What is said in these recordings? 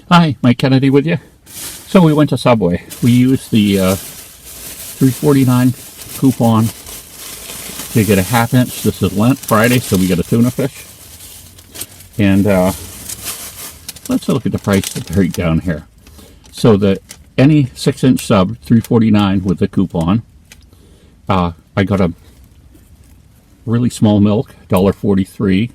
Hi, Mike Kennedy with you. So we went to Subway. We used the $3.49 coupon to get a half inch. This is Lent Friday, so we get a tuna fish. And let's look at the price right down here. So the any 6-inch sub, $3.49 with the coupon. I got a really small milk, $1.43.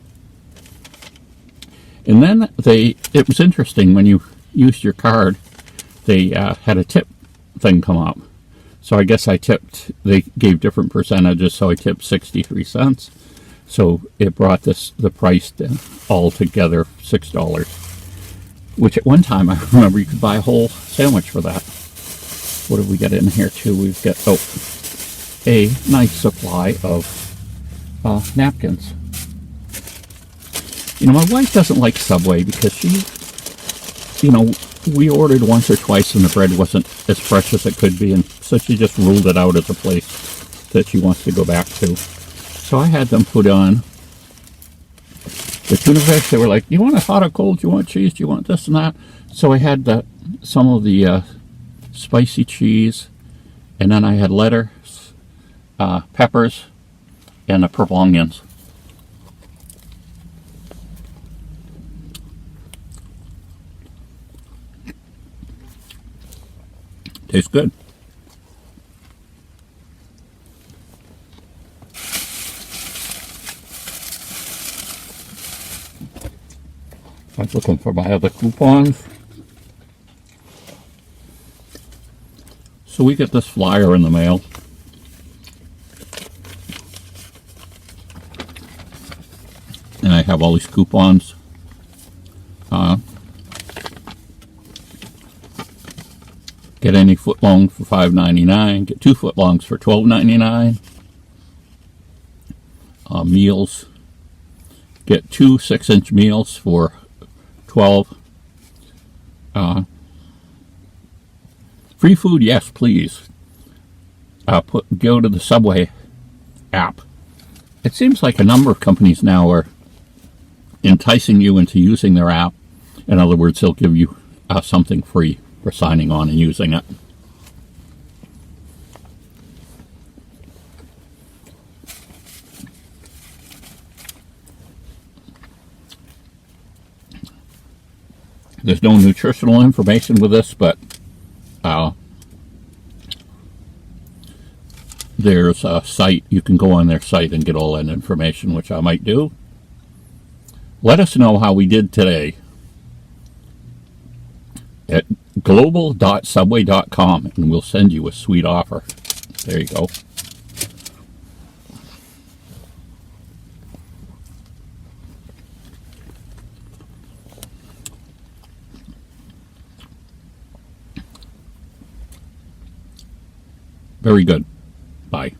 And then it was interesting, when you used your card, they had a tip thing come up. So I guess they gave different percentages, so I tipped 63 cents. So it brought the price down altogether $6, which at one time I remember you could buy a whole sandwich for that. What have we got in here too? We've got, a nice supply of napkins. You know, my wife doesn't like Subway because we ordered once or twice and the bread wasn't as fresh as it could be, and so she just ruled it out as a place that she wants to go back to. So I had them put on the tuna fish. They were like, "You want it hot or cold? Do you want cheese? Do you want this and that?" So I had some of the spicy cheese, and then I had lettuce, peppers, and the purple onions. Tastes good. I was looking for my other coupons. So we get this flyer in the mail. And I have all these coupons. Get any footlong for $5.99. Get 2 footlongs for $12.99. Meals. Get 2 6-inch meals for $12. Free food, yes, please. Go to the Subway app. It seems like a number of companies now are enticing you into using their app. In other words, they'll give you something free for signing on and using it. There's no nutritional information with this, but there's a site. You can go on their site and get all that information, which I might do. Let us know how we did today at global.subway.com, and we'll send you a sweet offer. There you go. Very good. Bye.